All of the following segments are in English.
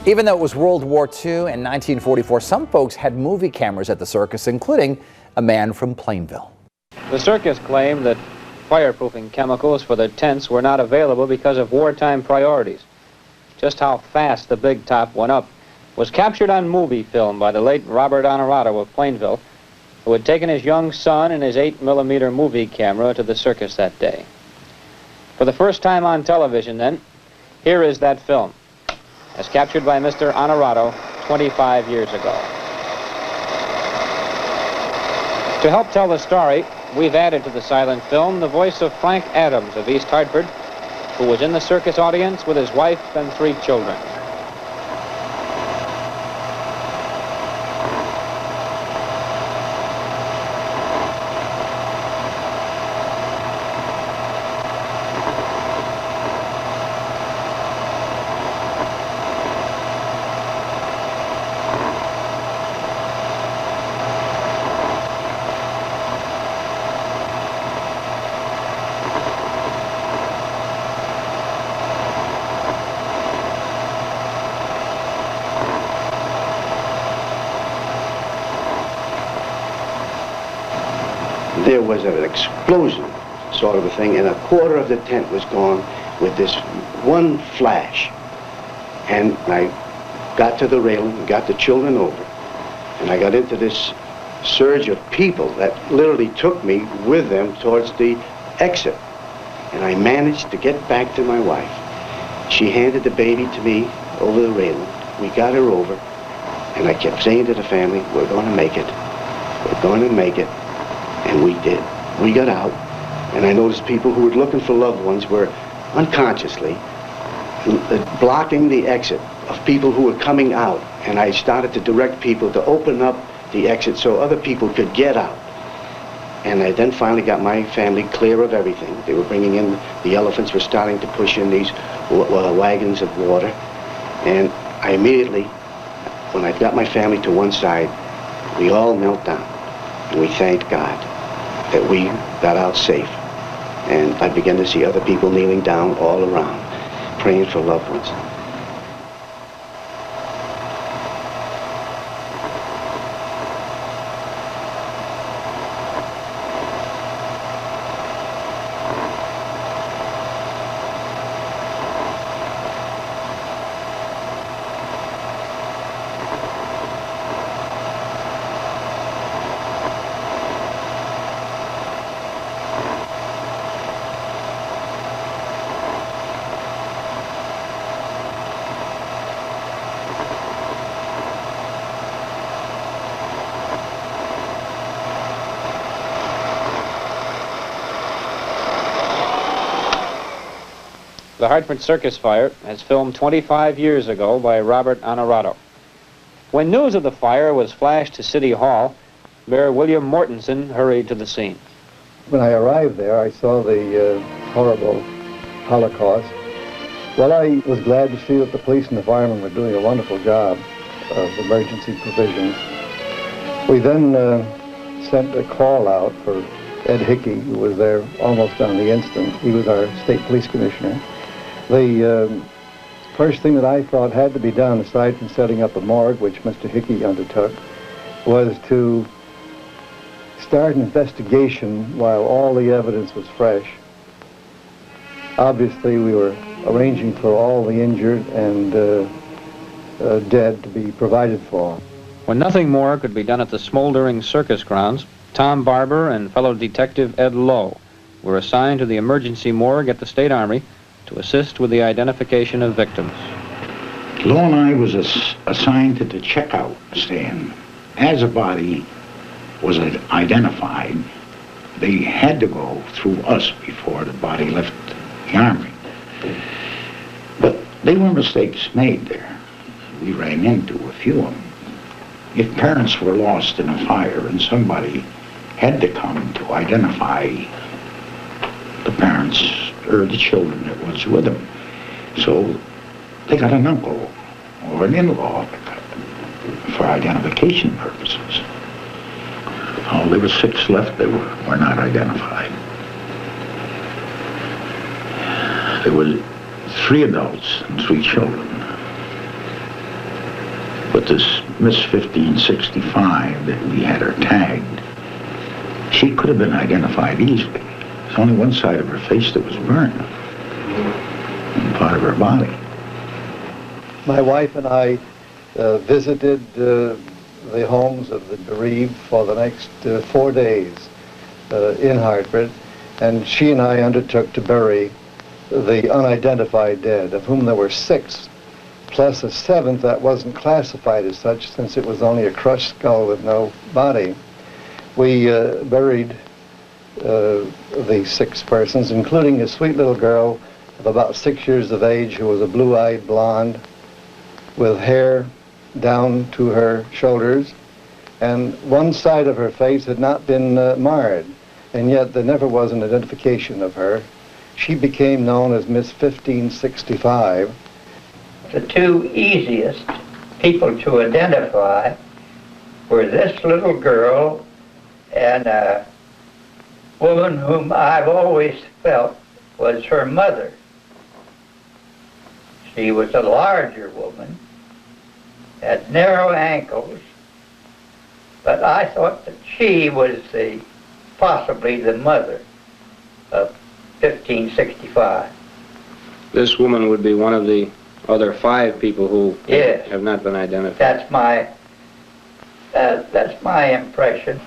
Even though it was World War II and 1944, some folks had movie cameras at the circus, including a man from Plainville. The circus claimed that fireproofing chemicals for their tents were not available because of wartime priorities. Just how fast the big top went up was captured on movie film by the late Robert Honorato of Plainville, who had taken his young son and his 8mm movie camera to the circus that day. For the first time on television then, here is that film, as captured by Mr. Honorato 25 years ago. To help tell the story, we've added to the silent film the voice of Frank Adams of East Hartford, who was in the circus audience with his wife and 3 children. There was an explosion sort of a thing, and a quarter of the tent was gone with this one flash. And I got to the railing and got the children over, and I got into this surge of people that literally took me with them towards the exit. And I managed to get back to my wife. She handed the baby to me over the railing. We got her over, and I kept saying to the family, we're going to make it. We're going to make it. And we did. We got out, and I noticed people who were looking for loved ones were unconsciously blocking the exit of people who were coming out. And I started to direct people to open up the exit so other people could get out. And I then finally got my family clear of everything. They were bringing in, the elephants were starting to push in these wagons of water. And I immediately, when I got my family to one side, we all knelt down. And we thanked God that we got out safe. And I began to see other people kneeling down all around, praying for loved ones. The Hartford Circus Fire as filmed 25 years ago by Robert Honorato. When news of the fire was flashed to City Hall, Mayor William Mortensen hurried to the scene. When I arrived there, I saw the horrible Holocaust. Well, I was glad to see that the police and the firemen were doing a wonderful job of emergency provisions. We then sent a call out for Ed Hickey, who was there almost on the instant. He was our state police commissioner. The first thing that I thought had to be done, aside from setting up a morgue, which Mr. Hickey undertook, was to start an investigation while all the evidence was fresh. Obviously, we were arranging for all the injured and dead to be provided for. When nothing more could be done at the smoldering circus grounds, Tom Barber and fellow detective Ed Lowe were assigned to the emergency morgue at the State Army to assist with the identification of victims. Lowe and I was assigned to the checkout stand. As a body was identified, they had to go through us before the body left the Army. But there were mistakes made there. We ran into a few of them. If parents were lost in a fire and somebody had to come to identify the parents or the children that was with them, so they got an uncle or an in-law for identification purposes. Oh, there were 6 left that were not identified. There were 3 adults and 3 children. But this Miss 1565 that we had her tagged, she could have been identified easily. There's only one side of her face that was burned, and part of her body. My wife and I visited the homes of the bereaved for the next 4 days in Hartford, and she and I undertook to bury the unidentified dead, of whom there were 6, plus a 7th that wasn't classified as such since it was only a crushed skull with no body. We buried the 6 persons, including a sweet little girl of about 6 years of age who was a blue-eyed blonde with hair down to her shoulders, and one side of her face had not been marred, and yet there never was an identification of her. She became known as Miss 1565. The 2 easiest people to identify were this little girl and a woman whom I've always felt was her mother. She was a larger woman, had narrow ankles, but I thought that she was possibly the mother of 1565. This woman would be one of the other 5 people who Yes. have not been identified. That's my impression.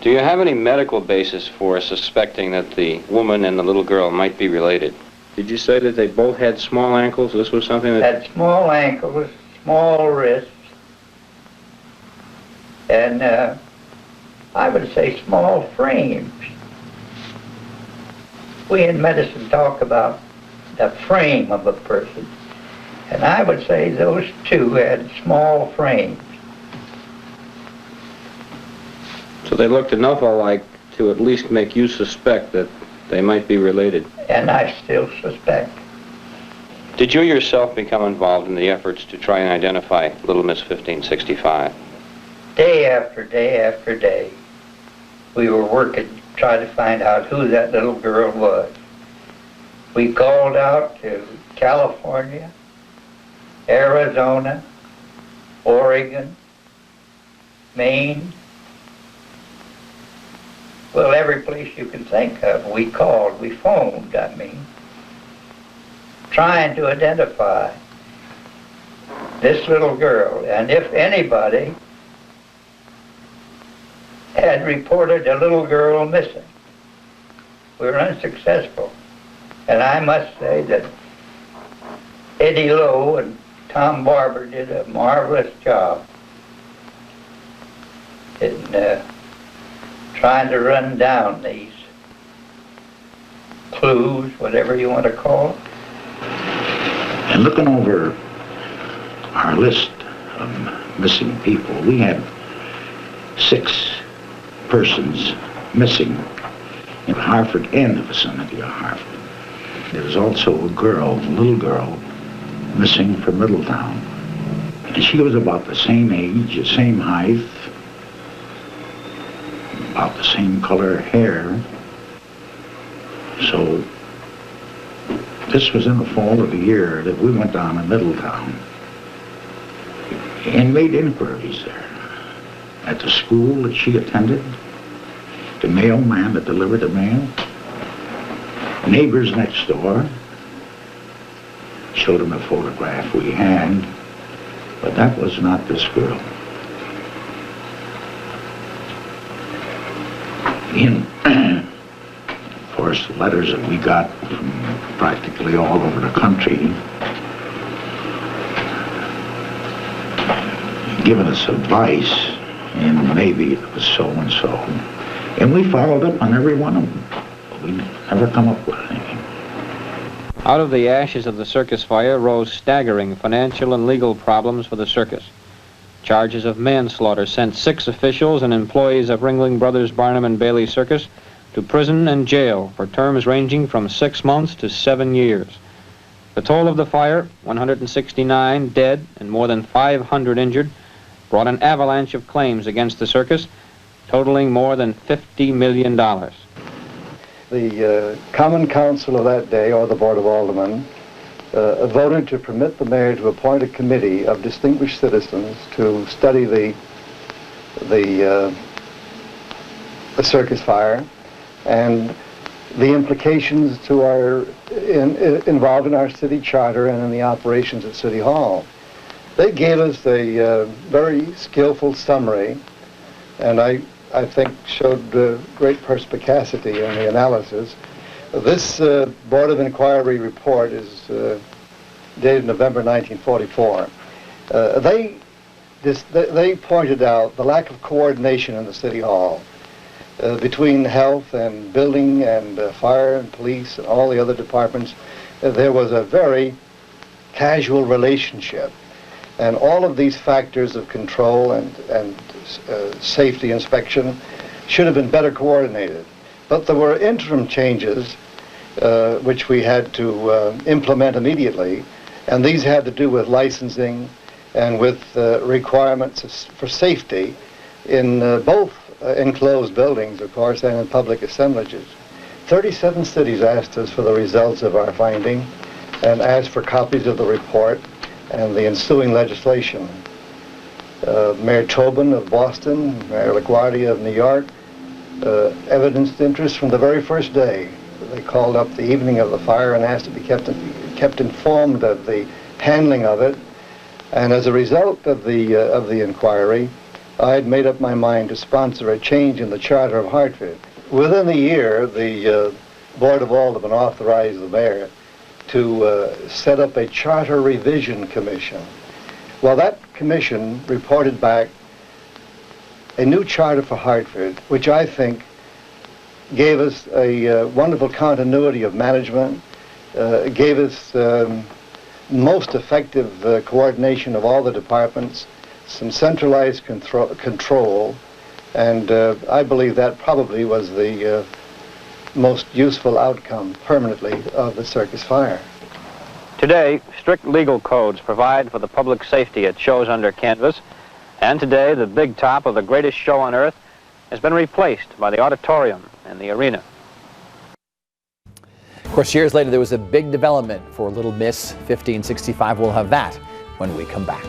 Do you have any medical basis for suspecting that the woman and the little girl might be related? Did you say that they both had small ankles? This was something that... Had small ankles, small wrists, and I would say small frames. We in medicine talk about the frame of a person, and I would say those 2 had small frames. So they looked enough alike to at least make you suspect that they might be related. And I still suspect. Did you yourself become involved in the efforts to try and identify little Miss 1565? Day after day after day, we were working to try to find out who that little girl was. We called out to California, Arizona, Oregon, Maine. Well, every place you can think of, we called, we phoned, trying to identify this little girl. And if anybody had reported a little girl missing, we were unsuccessful. And I must say that Eddie Lowe and Tom Barber did a marvelous job in trying to run down these clues, whatever you want to call them. And looking over our list of missing people, we had 6 persons missing in Hartford and the vicinity of Hartford. There was also a little girl, missing from Middletown. And she was about the same age, the same height, about the same color hair. So this was in the fall of the year that we went down to Middletown and made inquiries there. At the school that she attended, the mailman that delivered the mail, neighbors next door, showed him a photograph we had, but that was not this girl. Of course, the letters that we got from practically all over the country giving us advice, and maybe it was so-and-so. And we followed up on every one of them, but we never come up with anything. Out of the ashes of the circus fire rose staggering financial and legal problems for the circus. Charges of manslaughter sent 6 officials and employees of Ringling Brothers Barnum and Bailey Circus to prison and jail for terms ranging from 6 months to 7 years. The toll of the fire, 169 dead and more than 500 injured, brought an avalanche of claims against the circus, totaling more than $50 million. The Common Council of that day, or the Board of Aldermen, voted to permit the mayor to appoint a committee of distinguished citizens to study the circus fire and the implications to involved in our city charter and in the operations at City Hall. They gave us a very skillful summary, and I think showed great perspicacity in the analysis. This Board of Inquiry report is dated November 1944. They pointed out the lack of coordination in the City Hall between health and building and fire and police and all the other departments. There was a very casual relationship. And all of these factors of control and safety inspection should have been better coordinated. But there were interim changes which we had to implement immediately, and these had to do with licensing and with requirements for safety in both enclosed buildings, of course, and in public assemblages. 37 cities asked us for the results of our finding and asked for copies of the report and the ensuing legislation. Mayor Tobin of Boston, Mayor LaGuardia of New York, evidenced interest from the very first day. They called up the evening of the fire and asked to be kept informed of the handling of it. And as a result of the inquiry, I had made up my mind to sponsor a change in the charter of Hartford. Within a year, the Board of Aldermen authorized the mayor to set up a charter revision commission. Well, that commission reported back a new charter for Hartford, which I think gave us a wonderful continuity of management, gave us most effective coordination of all the departments, some centralized control, and I believe that probably was the most useful outcome permanently of the circus fire. Today, strict legal codes provide for the public safety at shows under canvas, and today the big top of the greatest show on earth has been replaced by the auditorium and the arena. Of course, years later, there was a big development for Little Miss 1565. We'll have that when we come back.